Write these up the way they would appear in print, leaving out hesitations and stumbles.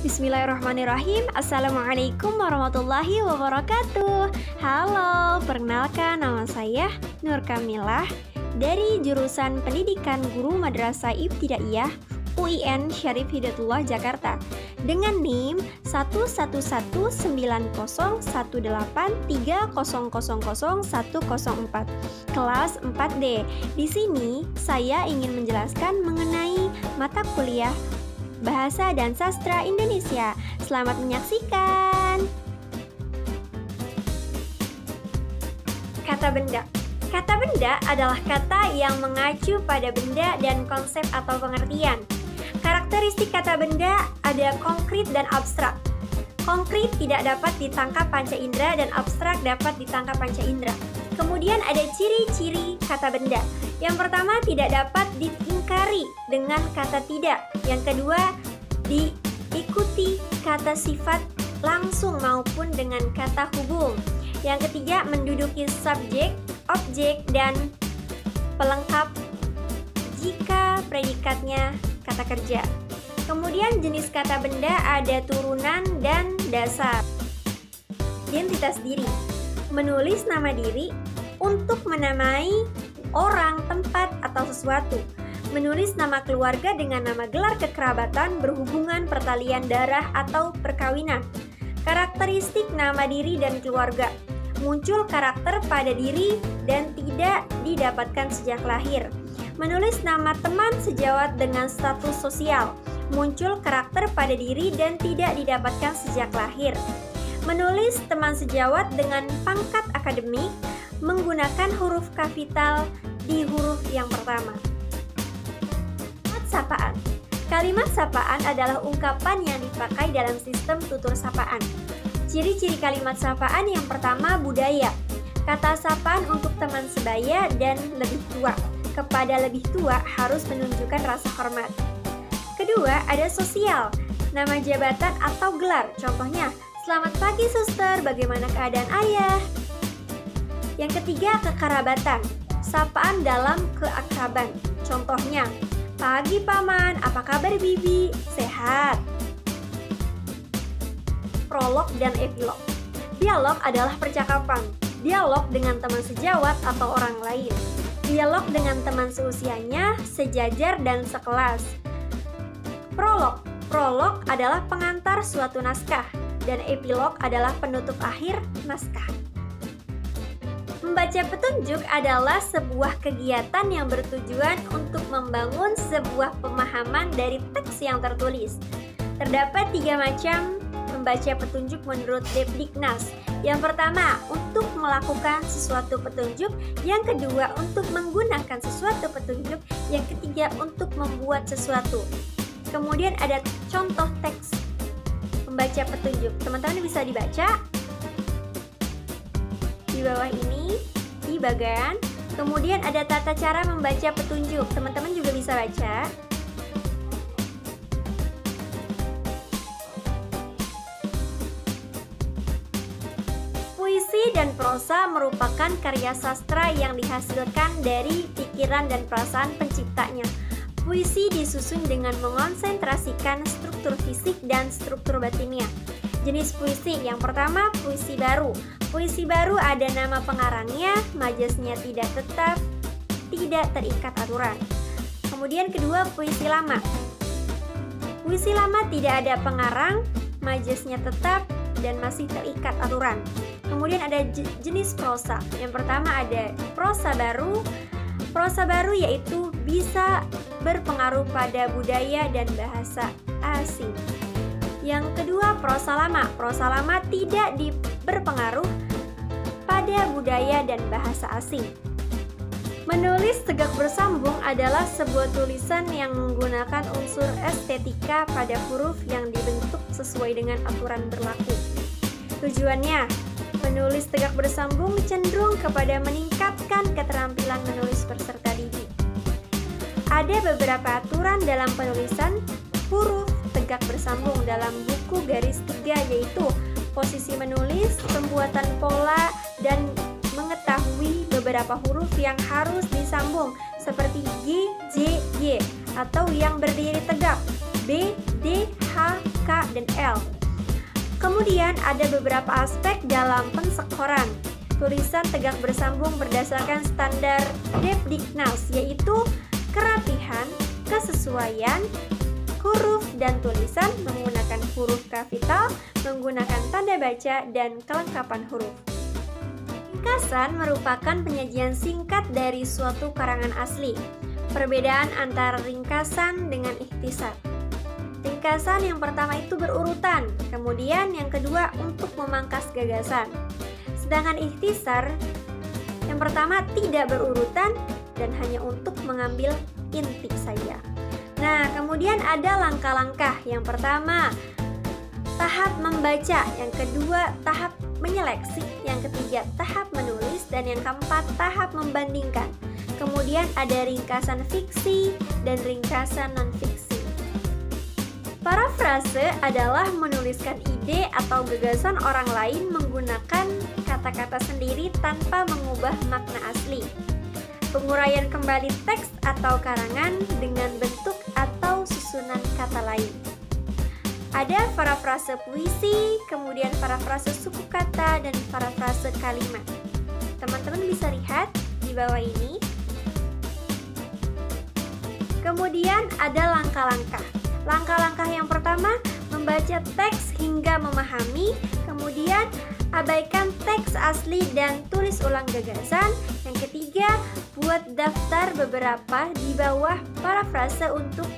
Bismillahirrahmanirrahim. Assalamualaikum warahmatullahi wabarakatuh. Halo, perkenalkan nama saya Nur Kamilah dari jurusan Pendidikan Guru Madrasah Ibtidaiyah UIN Syarif Hidayatullah Jakarta dengan NIM 1119183000104 kelas 4D. Di sini saya ingin menjelaskan mengenai mata kuliah Bahasa dan Sastra Indonesia. Selamat menyaksikan. Kata benda. Kata benda adalah kata yang mengacu pada benda dan konsep atau pengertian. Karakteristik kata benda ada konkret dan abstrak. Konkret tidak dapat ditangkap panca indera dan abstrak dapat ditangkap panca indera. Kemudian ada ciri-ciri kata benda. Yang pertama, tidak dapat diingkari dengan kata tidak. Yang kedua, diikuti kata sifat langsung maupun dengan kata hubung. Yang ketiga, menduduki subjek, objek, dan pelengkap jika predikatnya kata kerja. Kemudian jenis kata benda ada turunan dan dasar. Identitas diri, menulis nama diri untuk menamai orang, tempat, atau sesuatu. Menulis nama keluarga dengan nama gelar kekerabatan, berhubungan, pertalian darah, atau perkawinan. Karakteristik nama diri dan keluarga. Muncul karakter pada diri dan tidak didapatkan sejak lahir. Menulis nama teman sejawat dengan status sosial. Muncul karakter pada diri dan tidak didapatkan sejak lahir. Menulis teman sejawat dengan pangkat akademik menggunakan huruf kapital di huruf yang pertama. Kalimat sapaan. Kalimat sapaan adalah ungkapan yang dipakai dalam sistem tutur sapaan. Ciri-ciri kalimat sapaan yang pertama, budaya. Kata sapaan untuk teman sebaya dan lebih tua. Kepada lebih tua harus menunjukkan rasa hormat. Kedua, ada sosial. Nama jabatan atau gelar. Contohnya, selamat pagi suster, bagaimana keadaan ayah? Yang ketiga, kekerabatan. Sapaan dalam keakraban. Contohnya, pagi paman, apa kabar bibi? Sehat. Prolog dan epilog. Dialog adalah percakapan. Dialog dengan teman sejawat atau orang lain. Dialog dengan teman seusianya, sejajar, dan sekelas. Prolog. Prolog adalah pengantar suatu naskah, dan epilog adalah penutup akhir naskah. Membaca petunjuk adalah sebuah kegiatan yang bertujuan untuk membangun sebuah pemahaman dari teks yang tertulis. Terdapat 3 macam membaca petunjuk menurut Depdiknas. Yang pertama, untuk melakukan sesuatu petunjuk. Yang kedua, untuk menggunakan sesuatu petunjuk. Yang ketiga, untuk membuat sesuatu. Kemudian ada contoh teks membaca petunjuk. Teman-teman bisa dibaca di bawah ini, di bagan. Kemudian ada tata cara membaca petunjuk. Teman-teman juga bisa baca. Puisi dan prosa merupakan karya sastra yang dihasilkan dari pikiran dan perasaan penciptanya. Puisi disusun dengan mengonsentrasikan struktur fisik dan struktur batinnya. Jenis puisi yang pertama, puisi baru. Puisi baru ada nama pengarangnya, majasnya tidak tetap, tidak terikat aturan. Kemudian kedua, puisi lama. Puisi lama tidak ada pengarang, majasnya tetap, dan masih terikat aturan. Kemudian ada jenis prosa. Yang pertama ada prosa baru. Prosa baru yaitu bisa berpengaruh pada budaya dan bahasa asing. Yang kedua, prosa lama. Prosa lama tidak berpengaruh pada budaya dan bahasa asing. Menulis tegak bersambung adalah sebuah tulisan yang menggunakan unsur estetika pada huruf yang dibentuk sesuai dengan aturan berlaku. Tujuannya, menulis tegak bersambung cenderung kepada meningkatkan keterampilan menulis peserta didik. Ada beberapa aturan dalam penulisan huruf tegak bersambung dalam buku garis 3, yaitu posisi menulis, pembuatan pola, dan mengetahui beberapa huruf yang harus disambung seperti G, J, Y, atau yang berdiri tegak B, D, H, K, dan L. Kemudian ada beberapa aspek dalam pensekoran. Tulisan tegak bersambung berdasarkan standar Depdiknas, yaitu kerapihan, kesesuaian, huruf dan tulisan menggunakan huruf kapital, menggunakan tanda baca, dan kelengkapan huruf. Ringkasan merupakan penyajian singkat dari suatu karangan asli. Perbedaan antara ringkasan dengan ikhtisar. Ringkasan yang pertama itu berurutan, kemudian yang kedua untuk memangkas gagasan. Sedangkan ikhtisar yang pertama tidak berurutan dan hanya untuk mengambil inti saja. Nah, kemudian ada langkah-langkah. Yang pertama, tahap membaca, yang kedua tahap menyeleksi, yang ketiga tahap menulis, dan yang keempat tahap membandingkan. Kemudian ada ringkasan fiksi dan ringkasan non-fiksi. Parafrase adalah menuliskan ide atau gagasan orang lain menggunakan kata-kata sendiri tanpa mengubah makna asli. Penguraian kembali teks atau karangan dengan bentuk atau susunan kata lain. Ada parafrase puisi, kemudian parafrase suku kata, dan parafrase kalimat. Teman-teman bisa lihat di bawah ini. Kemudian ada langkah-langkah. Langkah-langkah yang pertama, membaca teks hingga memahami, kemudian abaikan teks asli dan tulis ulang gagasan. Yang ketiga, buat daftar beberapa di bawah parafrase untuk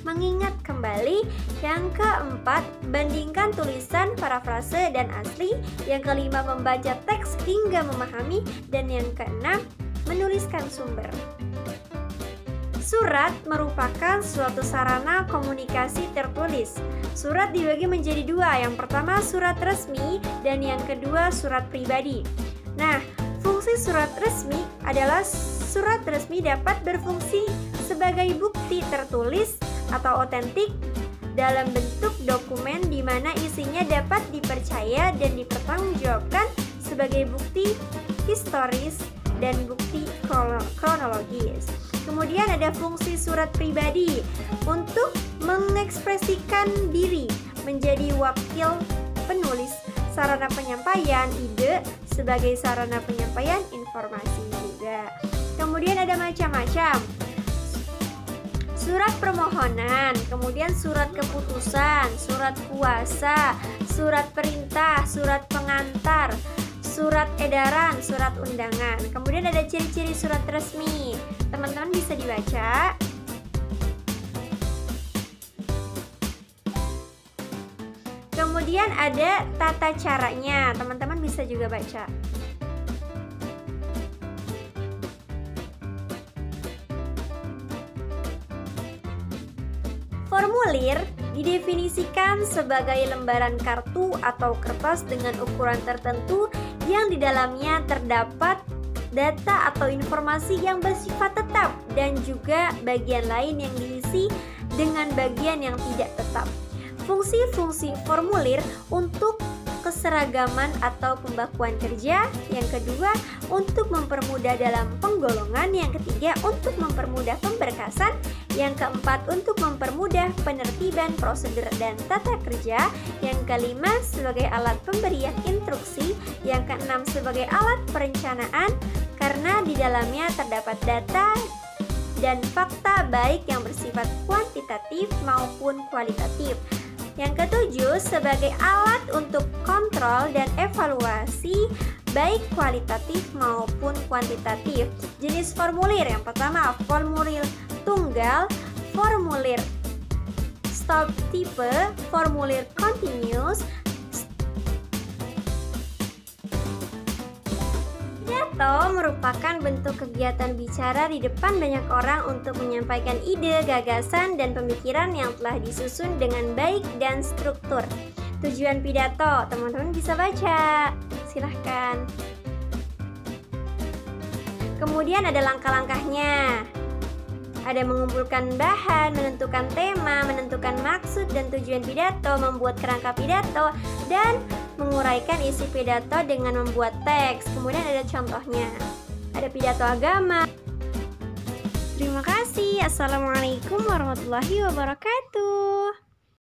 mengingat kembali. Yang keempat, bandingkan tulisan, parafrase, dan asli. Yang kelima, membaca teks hingga memahami. Dan yang keenam, menuliskan sumber. Surat merupakan suatu sarana komunikasi tertulis. Surat dibagi menjadi dua, yang pertama surat resmi dan yang kedua surat pribadi. Nah, fungsi surat resmi adalah surat resmi dapat berfungsi sebagai bukti tertulis atau otentik dalam bentuk dokumen di mana isinya dapat dipercaya dan dipertanggungjawabkan sebagai bukti historis dan bukti kronologis. Kemudian ada fungsi surat pribadi untuk mengekspresikan diri menjadi wakil penulis, sarana penyampaian ide sebagai sarana penyampaian informasi juga. Kemudian ada macam-macam. Surat permohonan, kemudian surat keputusan, surat kuasa, surat perintah, surat pengantar, surat edaran, surat undangan. Kemudian ada ciri-ciri surat resmi. Teman-teman bisa dibaca. Kemudian ada tata caranya. Teman-teman bisa juga baca. Formulir didefinisikan sebagai lembaran kartu atau kertas dengan ukuran tertentu yang di dalamnya terdapat data atau informasi yang bersifat tetap dan juga bagian lain yang diisi dengan bagian yang tidak tetap. Fungsi-fungsi formulir untuk keseragaman atau pembakuan kerja, yang kedua untuk mempermudah dalam penggolongan, yang ketiga untuk mempermudah pemberkasan, yang keempat untuk mempermudah penertiban prosedur dan tata kerja, yang kelima sebagai alat pemberian instruksi, yang keenam sebagai alat perencanaan karena di dalamnya terdapat data dan fakta baik yang bersifat kuantitatif maupun kualitatif. Yang ketujuh, sebagai alat untuk kontrol dan evaluasi baik kualitatif maupun kuantitatif. Jenis formulir yang pertama, formulir tunggal, formulir stop tipe, formulir continuous. Pidato merupakan bentuk kegiatan bicara di depan banyak orang untuk menyampaikan ide, gagasan, dan pemikiran yang telah disusun dengan baik dan struktur. Tujuan pidato, teman-teman bisa baca. Silahkan. Kemudian ada langkah-langkahnya. Ada mengumpulkan bahan, menentukan tema, menentukan maksud dan tujuan pidato, membuat kerangka pidato, dan menguraikan isi pidato dengan membuat teks. Kemudian ada contohnya. Ada pidato agama. Terima kasih. Assalamualaikum warahmatullahi wabarakatuh.